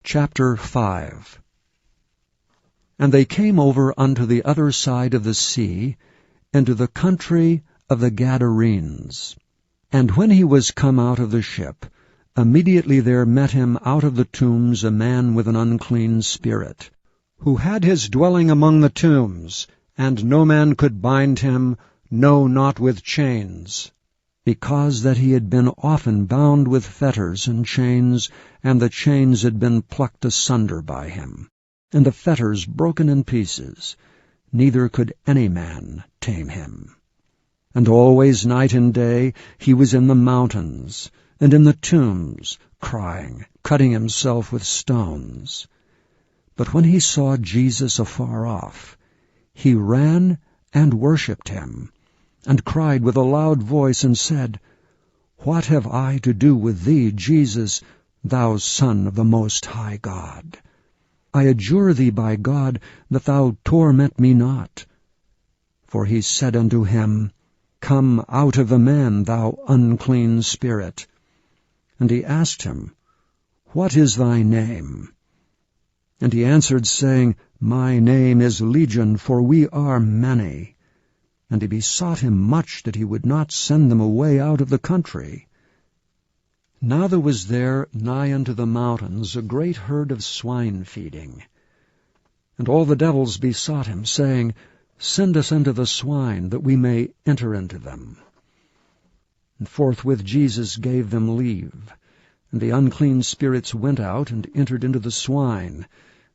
Chapter 5. And they came over unto the other side of the sea, into the country of the Gadarenes. And when he was come out of the ship, immediately there met him out of the tombs a man with an unclean spirit, who had his dwelling among the tombs, and no man could bind him, no, not with chains, because that he had been often bound with fetters and chains, and the chains had been plucked asunder by him, and the fetters broken in pieces, neither could any man tame him. And always night and day he was in the mountains, and in the tombs, crying, cutting himself with stones. But when he saw Jesus afar off, he ran and worshipped him, and cried with a loud voice, and said, What have I to do with thee, Jesus, thou Son of the Most High God? I adjure thee by God that thou torment me not. For he said unto him, Come out of the man, thou unclean spirit. And he asked him, What is thy name? And he answered, saying, My name is Legion, for we are many. And he besought him much that he would not send them away out of the country. Now there was there nigh unto the mountains a great herd of swine feeding. And all the devils besought him, saying, Send us unto the swine, that we may enter into them. And forthwith Jesus gave them leave. And the unclean spirits went out and entered into the swine,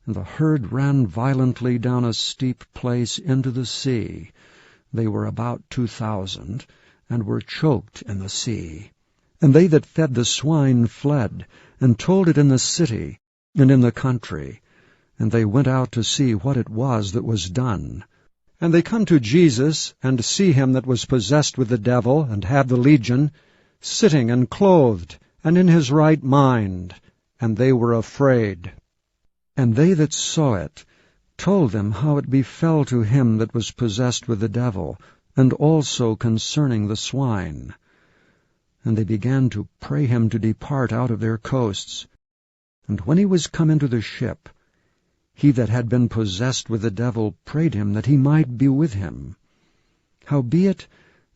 and the herd ran violently down a steep place into the sea. They were about 2,000, and were choked in the sea. And they that fed the swine fled, and told it in the city and in the country. And they went out to see what it was that was done. And they come to Jesus, and see him that was possessed with the devil, and had the legion, sitting and clothed, and in his right mind. And they were afraid. And they that saw it told them how it befell to him that was possessed with the devil, and also concerning the swine. And they began to pray him to depart out of their coasts. And when he was come into the ship, he that had been possessed with the devil prayed him that he might be with him. Howbeit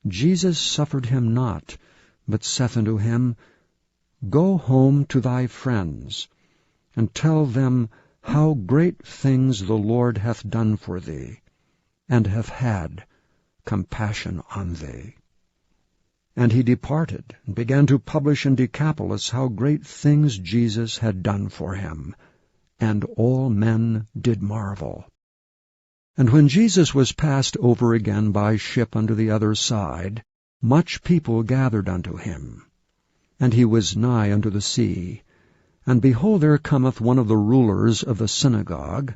Jesus suffered him not, but saith unto him, Go home to thy friends, and tell them how great things the Lord hath done for thee, and hath had compassion on thee. And he departed, and began to publish in Decapolis how great things Jesus had done for him, and all men did marvel. And when Jesus was passed over again by ship unto the other side, much people gathered unto him. And he was nigh unto the sea. And behold, there cometh one of the rulers of the synagogue,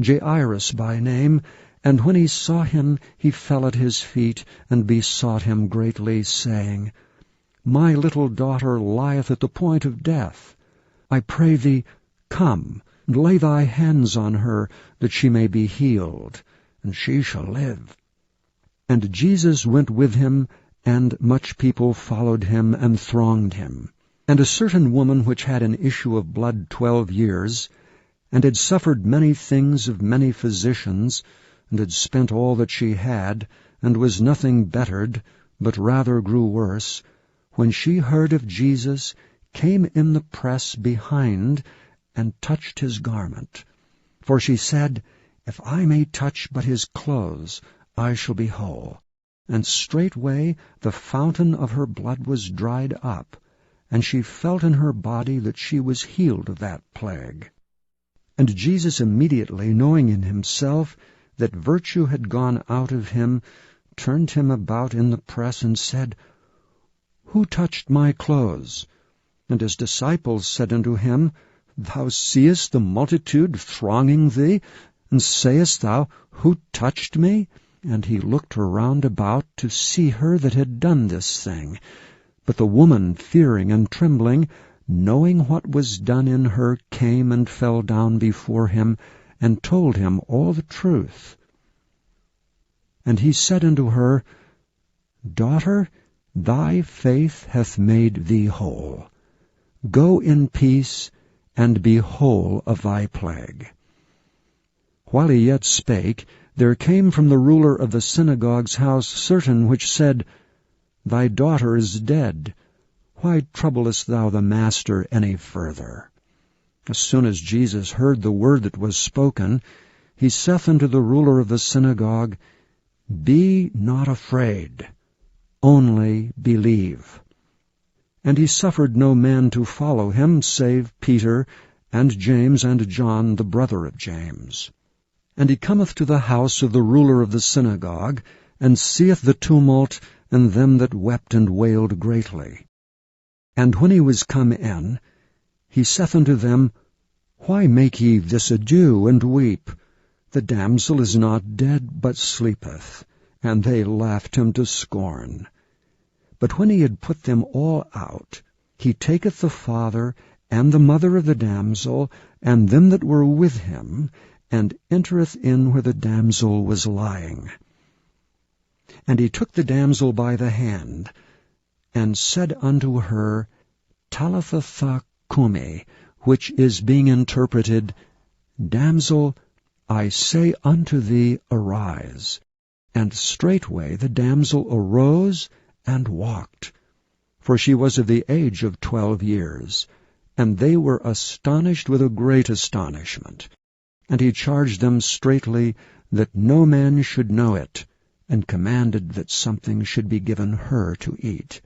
Jairus by name, and when he saw him, he fell at his feet, and besought him greatly, saying, My little daughter lieth at the point of death. I pray thee, come, and lay thy hands on her, that she may be healed, and she shall live. And Jesus went with him, and much people followed him, and thronged him. And a certain woman which had an issue of blood 12 years, and had suffered many things of many physicians, and had spent all that she had, and was nothing bettered, but rather grew worse, when she heard of Jesus, came in the press behind, and touched his garment. For she said, If I may touch but his clothes, I shall be whole. And straightway the fountain of her blood was dried up, and she felt in her body that she was healed of that plague. And Jesus immediately, knowing in himself that virtue had gone out of him, turned him about in the press, and said, Who touched my clothes? And his disciples said unto him, Thou seest the multitude thronging thee, and sayest thou, Who touched me? And he looked around about to see her that had done this thing. But the woman, fearing and trembling, knowing what was done in her, came and fell down before him, and told him all the truth. And he said unto her, Daughter, thy faith hath made thee whole. Go in peace, and be whole of thy plague. While he yet spake, there came from the ruler of the synagogue's house certain which said, Thy daughter is dead. Why troublest thou the Master any further? As soon as Jesus heard the word that was spoken, he saith unto the ruler of the synagogue, Be not afraid, only believe. And he suffered no man to follow him, save Peter, and James, and John, the brother of James. And he cometh to the house of the ruler of the synagogue, and seeth the tumult, and them that wept and wailed greatly. And when he was come in, he saith unto them, Why make ye this ado, and weep? The damsel is not dead, but sleepeth. And they laughed him to scorn. But when he had put them all out, he taketh the father and the mother of the damsel, and them that were with him, and entereth in where the damsel was lying. And he took the damsel by the hand, and said unto her, Talitha cumi, which is being interpreted, Damsel, I say unto thee, arise. And straightway the damsel arose and walked. For she was of the age of 12 years. And they were astonished with a great astonishment. And he charged them straitly that no man should know it, and commanded that something should be given her to eat.